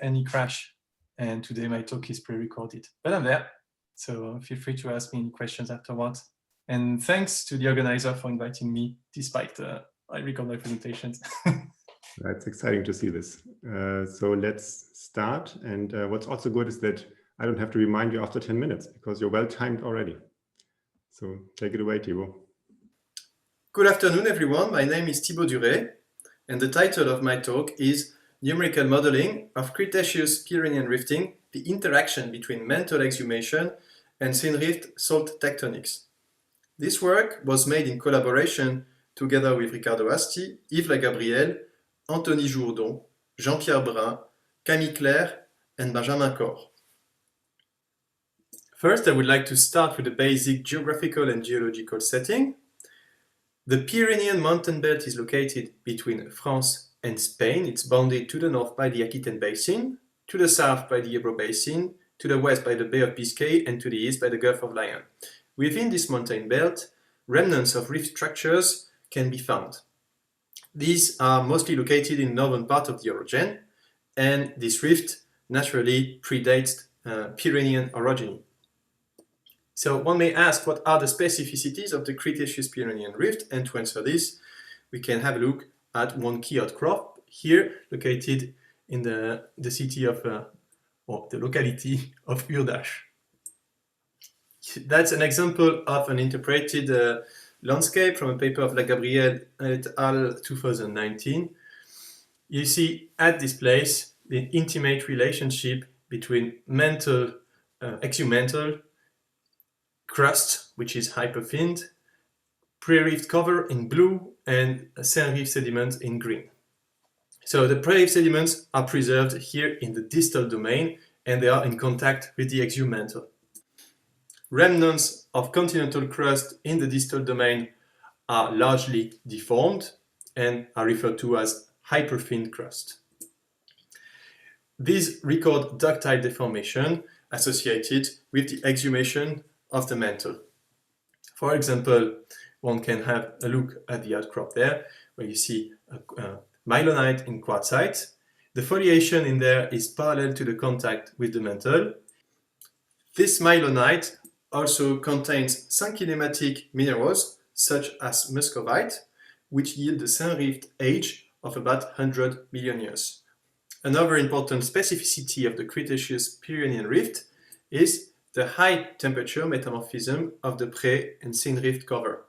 any crash. And today my talk is pre-recorded, but I'm there. So feel free to ask me any questions afterwards. And thanks to the organizer for inviting me, despite I record my presentations. That's exciting to see this. So let's start. And what's also good is that I don't have to remind you after 10 minutes because you're well timed already. So take it away, Thibault. Good afternoon, everyone. My name is Thibault Duretz, and the title of my talk is Numerical Modeling of Cretaceous Pyrenean Rifting, the Interaction between Mantle Exhumation and Synrift Salt Tectonics. This work was made in collaboration together with Ricardo Asti, Yves Lagabrielle, Anthony Jourdon, Jean-Pierre Brun, Camille Claire, and Benjamin Cor. First, I would like to start with the basic geographical and geological setting. The Pyrenean mountain belt is located between France and Spain. It's bounded to the north by the Aquitaine Basin, to the south by the Ebro Basin, to the west by the Bay of Biscay, and to the east by the Gulf of Lion. Within this mountain belt, remnants of rift structures can be found. These are mostly located in the northern part of the orogeny, and this rift naturally predates Pyrenean orogeny. So one may ask, what are the specificities of the Cretaceous Pyrenean rift? And to answer this, we can have a look at one key outcrop here, located in the city of, or the locality of Urdache. That's an example of an interpreted landscape from a paper of Lagabrielle et al. 2019. You see at this place the intimate relationship between mantle, exhumantle, crust, which is hyperthinned, pre-rift cover in blue, and Synrift sediments in green. So the pre-rift sediments are preserved here in the distal domain, and they are in contact with the exhumantle. Remnants of continental crust in the distal domain are largely deformed and are referred to as hyperthin crust. These record ductile deformation associated with the exhumation of the mantle. For example, one can have a look at the outcrop there, where you see mylonite in quartzite. The foliation in there is parallel to the contact with the mantle. This mylonite also contains synkinematic minerals, such as muscovite, which yield a Synrift age of about 100 million years. Another important specificity of the Cretaceous Pyrenean rift is the high temperature metamorphism of the pre and Synrift cover.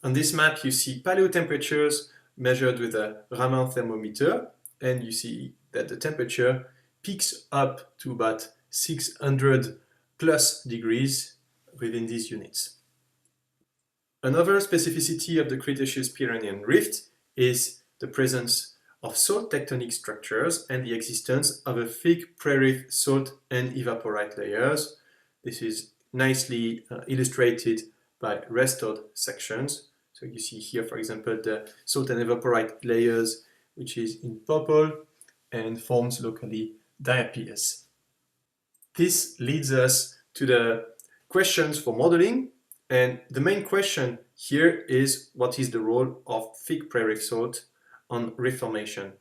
On this map, you see paleo temperatures measured with a Raman thermometer, and you see that the temperature peaks up to about 600 plus degrees within these units. Another specificity of the Cretaceous Pyrenean rift is the presence of salt tectonic structures and the existence of a thick pre-rift salt and evaporite layers. This is nicely illustrated by restored sections. So you see here, for example, the salt and evaporite layers, which is in purple and forms locally diapias. This leads us to the questions for modeling. And the main question here is, what is the role of thick pre-rift salt on rift formation?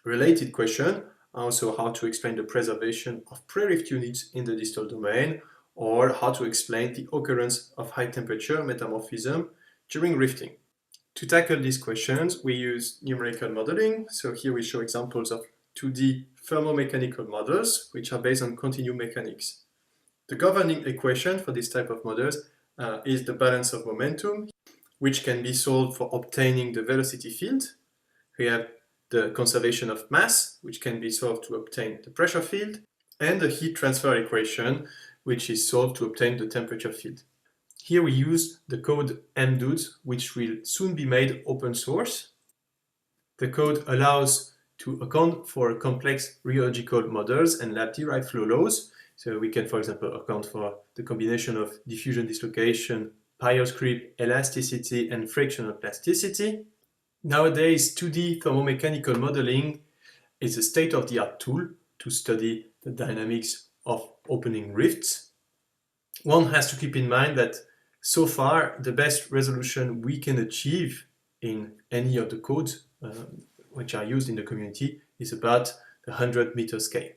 Related question are also how to explain the preservation of pre-rift units in the distal domain, or how to explain the occurrence of high temperature metamorphism during rifting. To tackle these questions, we use numerical modeling. So here we show examples of 2D thermo-mechanical models, which are based on continuum mechanics. The governing equation for this type of models is the balance of momentum, which can be solved for obtaining the velocity field. We have the conservation of mass, which can be solved to obtain the pressure field, and the heat transfer equation, which is solved to obtain the temperature field. Here we use the code MDOT, which will soon be made open source. The code allows to account for complex rheological models and lab-derived flow laws. So we can, for example, account for the combination of diffusion dislocation, Pyre's creep, elasticity, and frictional plasticity. Nowadays, 2D thermomechanical modeling is a state-of-the-art tool to study the dynamics of opening rifts. One has to keep in mind that so far, the best resolution we can achieve in any of the codes which are used in the community is about a 100-meter scale.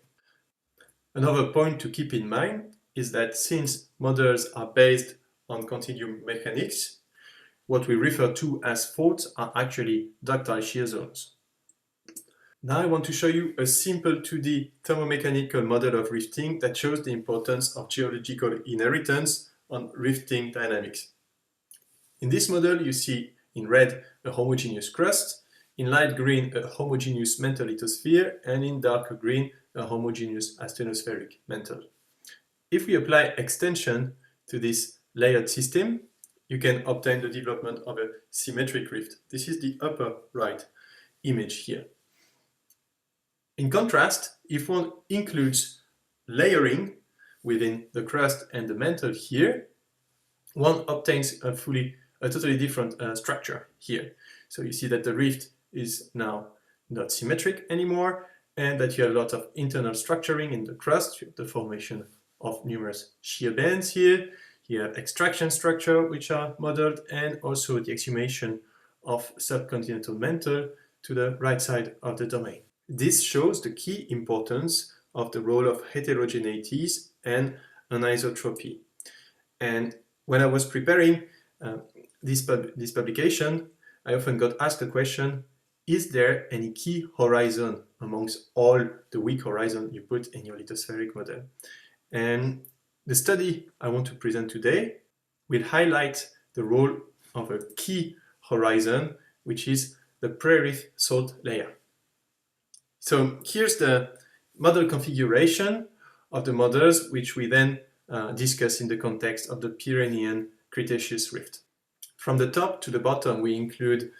Another point to keep in mind is that since models are based on continuum mechanics, what we refer to as faults are actually ductile shear zones. Now I want to show you a simple 2D thermomechanical model of rifting that shows the importance of geological inheritance on rifting dynamics. In this model, you see in red a homogeneous crust, in light green a homogeneous mantle lithosphere, and in darker green a homogeneous astenospheric mantle. If we apply extension to this layered system, you can obtain the development of a symmetric rift. This is the upper right image here. In contrast, if one includes layering within the crust and the mantle here, one obtains a totally different structure here. So you see that the rift is now not symmetric anymore, and that you have a lot of internal structuring in the crust. You have the formation of numerous shear bands here. You have extraction structure which are modeled, and also the exhumation of subcontinental mantle to the right side of the domain. This shows the key importance of the role of heterogeneities and anisotropy. And when I was preparing this publication, I often got asked the question, is there any key horizon amongst all the weak horizon you put in your lithospheric model? And the study I want to present today will highlight the role of a key horizon, which is the pre-rift salt layer. So here's the model configuration of the models, which we then discuss in the context of the Pyrenean Cretaceous rift. From the top to the bottom, we include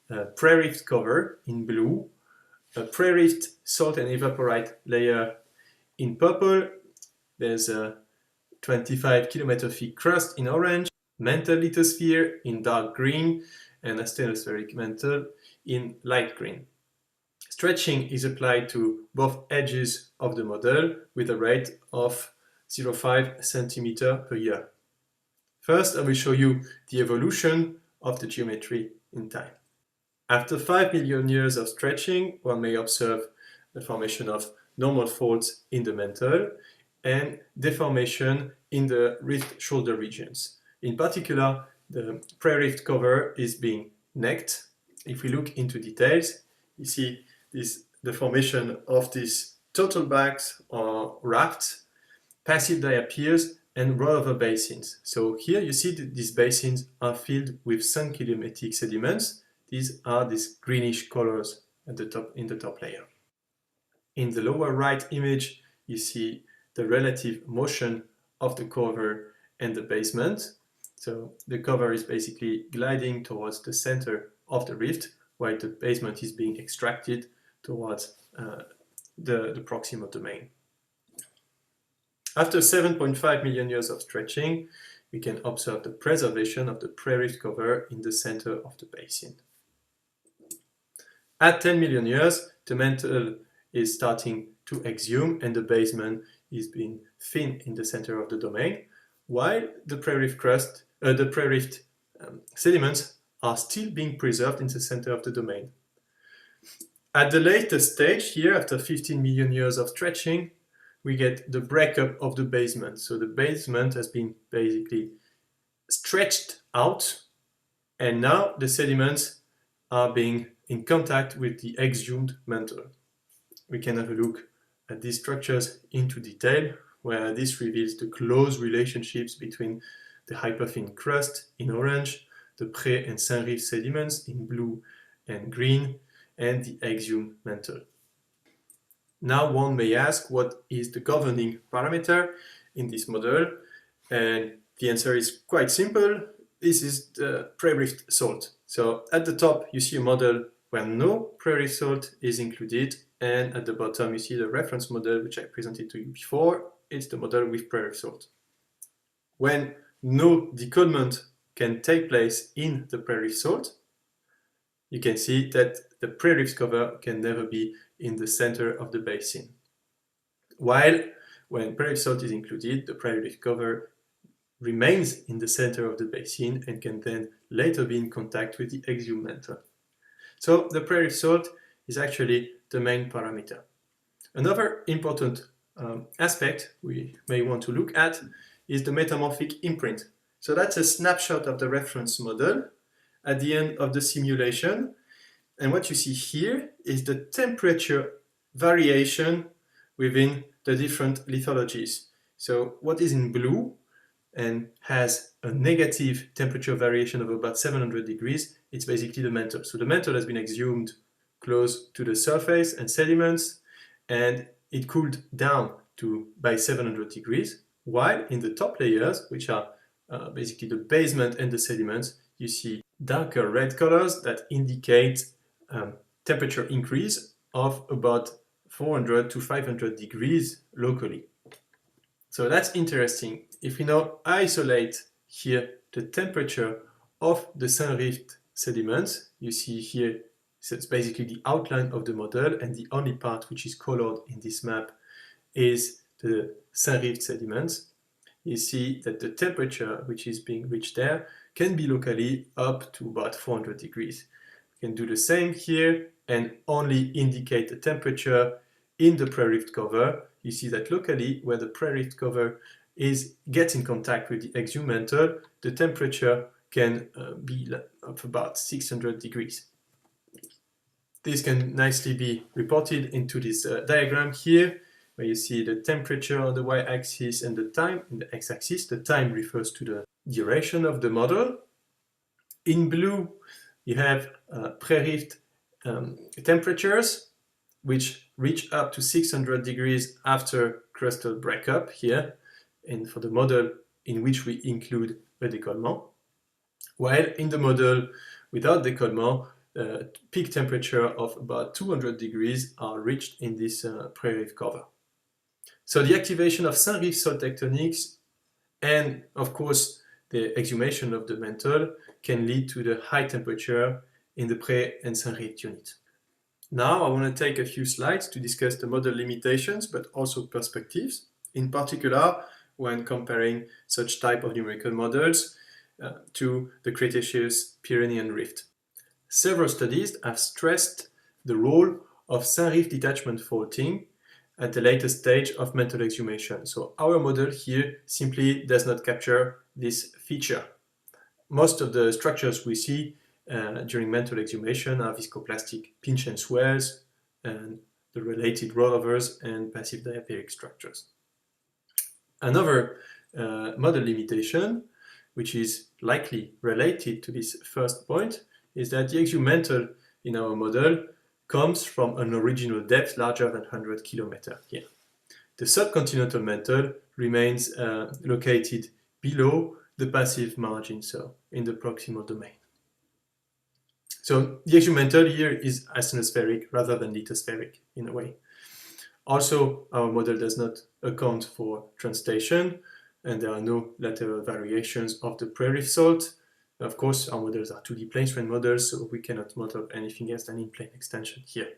a pre-rift cover in blue, a pre-rift salt and evaporite layer in purple. There's a 25 kilometer thick crust in orange, mantle lithosphere in dark green, and astenospheric mantle in light green. Stretching is applied to both edges of the model with a rate of 0.5 centimeter per year. First, I will show you the evolution of the geometry in time. After 5 million years of stretching, one may observe the formation of normal faults in the mantle and deformation in the rift shoulder regions. In particular, the pre-rift cover is being necked. If we look into details, you see the formation of these total bags or rafts, passive diapirs, and rollover basins. So here you see that these basins are filled with synkilomatic sediments. These are these greenish colors at the top, in the top layer. In the lower right image, you see the relative motion of the cover and the basement. So the cover is basically gliding towards the center of the rift, while the basement is being extracted towards the proximal domain. After 7.5 million years of stretching, we can observe the preservation of the pre-rift cover in the center of the basin. At 10 million years, the mantle is starting to exhume and the basement is being thin in the center of the domain, while the pre-rift sediments are still being preserved in the center of the domain. At the latest stage here, after 15 million years of stretching, we get the breakup of the basement. So the basement has been basically stretched out, and now the sediments are being in contact with the exhumed mantle. We can have a look at these structures into detail, where this reveals the close relationships between the hyperthin crust in orange, the pre- and Saint-Rift sediments in blue and green, and the exhumed mantle. Now one may ask, what is the governing parameter in this model? And the answer is quite simple. This is the pre-rift salt. So at the top you see a model where no pre-rift salt is included, and at the bottom you see the reference model which I presented to you before. It's the model with pre-rift salt. When no decolement can take place in the pre-rift salt, you can see that the pre-rift cover can never be in the center of the basin. While when pre-rift salt is included, the pre-rift cover remains in the center of the basin and can then later be in contact with the exhumed mantle. So the pre-rift salt is actually the main parameter. Another important aspect we may want to look at is the metamorphic imprint. So that's a snapshot of the reference model at the end of the simulation. And what you see here is the temperature variation within the different lithologies. So what is in blue and has a negative temperature variation of about 700 degrees, it's basically the mantle. So the mantle has been exhumed close to the surface and sediments, and it cooled down by 700 degrees, while in the top layers, which are basically the basement and the sediments, you see darker red colors that indicate temperature increase of about 400 to 500 degrees locally. So that's interesting. If we now isolate here the temperature of the sun rift sediments, you see here, so it's basically the outline of the model, and the only part which is colored in this map is the sun rift sediments. You see that the temperature which is being reached there can be locally up to about 400 degrees. We can do the same here and only indicate the temperature in the pre-rift cover. You see that locally, where the pre-rift cover gets in contact with the exhumed mantle, the temperature can be of about 600 degrees. This can nicely be reported into this diagram here, where you see the temperature on the y-axis and the time in the x-axis. The time refers to the duration of the model. In blue, you have pre-rift temperatures, which reach up to 600 degrees after crustal breakup here, and for the model in which we include a décollement. While in the model without décollement, peak temperature of about 200 degrees are reached in this pre-rift cover. So the activation of sun rift salt tectonics and, of course, the exhumation of the mantle can lead to the high temperature in the pre and sun rift unit. Now I want to take a few slides to discuss the model limitations, but also perspectives, in particular when comparing such type of numerical models to the Cretaceous Pyrenean rift. Several studies have stressed the role of sun rift detachment faulting at the latest stage of mantle exhumation. So our model here simply does not capture this feature. Most of the structures we see during mantle exhumation are viscoplastic pinch and swells and the related rollovers and passive diaperic structures. Another model limitation, which is likely related to this first point, is that the exhumed mantle in our model comes from an original depth larger than 100 kilometers here. The subcontinental mantle remains located below the passive margin, so in the proximal domain. So the exhumed mantle here is asthenospheric rather than lithospheric in a way. Also, our model does not account for translation, and there are no lateral variations of the pre-rift salt. Of course, our models are 2D plane strain models, so we cannot model anything else than in-plane extension here.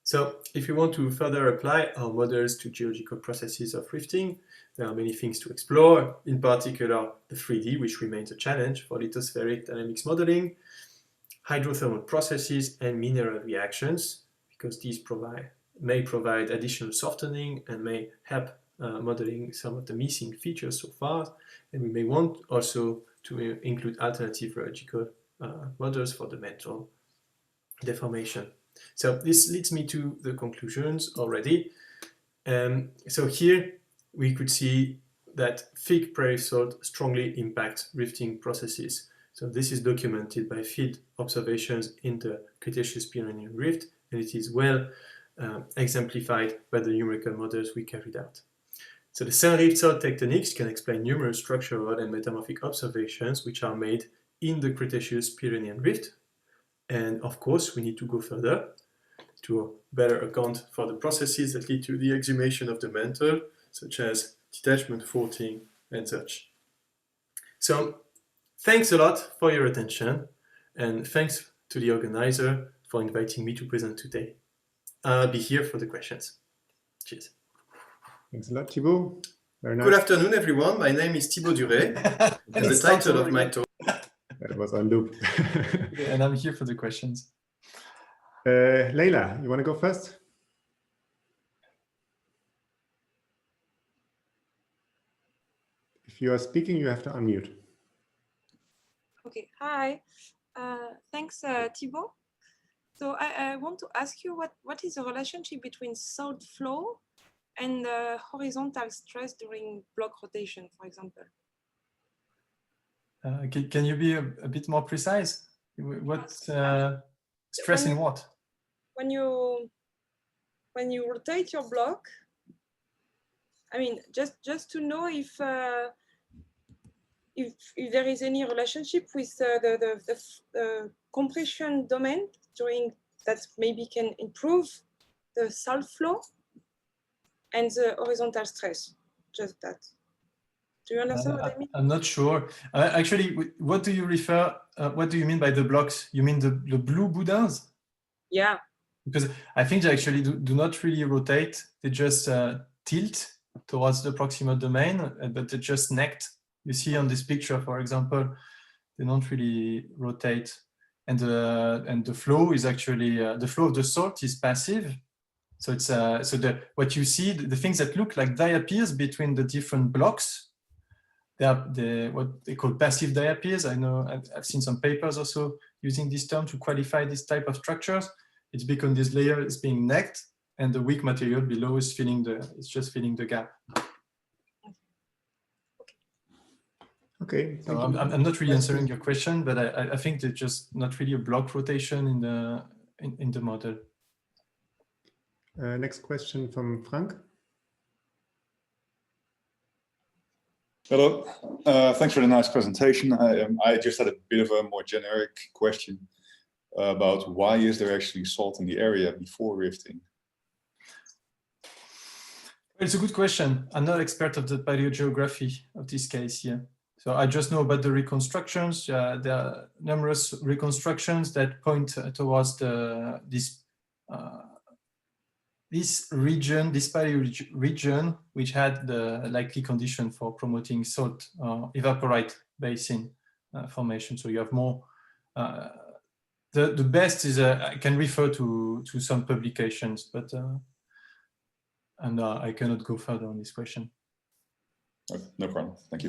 So if you want to further apply our models to geological processes of rifting, there are many things to explore, in particular the 3D, which remains a challenge for lithospheric dynamics modeling, hydrothermal processes and mineral reactions, because these may provide additional softening and may help modeling some of the missing features so far. And we may want also to include alternative geological models for the mantle deformation. So this leads me to the conclusions already. So here we could see that thick pre-rift salt strongly impacts rifting processes. So this is documented by field observations in the Cretaceous Pyrenean rift, and it is well exemplified by the numerical models we carried out. So the sun rift salt tectonics can explain numerous structural and metamorphic observations which are made in the Cretaceous Pyrenean rift. And of course, we need to go further to better account for the processes that lead to the exhumation of the mantle, such as detachment faulting and such. So thanks a lot for your attention, and thanks to the organizer for inviting me to present today. I'll be here for the questions. Cheers. Thanks a lot, Thibault. Very nice. Good afternoon, everyone. My name is Thibault Duretz, and the title of my talk... That was on loop. And I'm here for the questions. Leila, you want to go first? If you are speaking, you have to unmute. Okay, hi. Thanks, Thibault. So I want to ask you what is the relationship between salt flow and horizontal stress during block rotation, for example? Can you be a bit more precise? What stress in what? When you rotate your block, I mean, just to know if there is any relationship with the compression domain during that maybe can improve the salt flow and the horizontal stress, just that. Do you understand what I mean? I'm not sure. Actually, what do you refer? What do you mean by the blocks? You mean the blue boudins? Yeah. Because I think they actually do not really rotate. They just tilt towards the proximal domain, but they're just necked. You see on this picture, for example, they don't really rotate. And the flow is actually, the flow of the salt is passive. So it's what you see, the things that look like diapirs between the different blocks, they are what they call passive diapirs. I know I've seen some papers also using this term to qualify this type of structures. It's because this layer is being necked and the weak material below is just filling the gap. Okay. So I'm not really answering your question, but I think there's just not really a block rotation in the model. Next question from Frank. Hello, thanks for the nice presentation. I just had a bit of a more generic question about why is there actually salt in the area before rifting? It's a good question. I'm not expert of the paleogeography of this case here. So I just know about the reconstructions. There are numerous reconstructions that point towards this region, this paleo region, which had the likely condition for promoting salt evaporite basin formation. So you have more. The best is I can refer to some publications, but I cannot go further on this question. No problem. Thank you.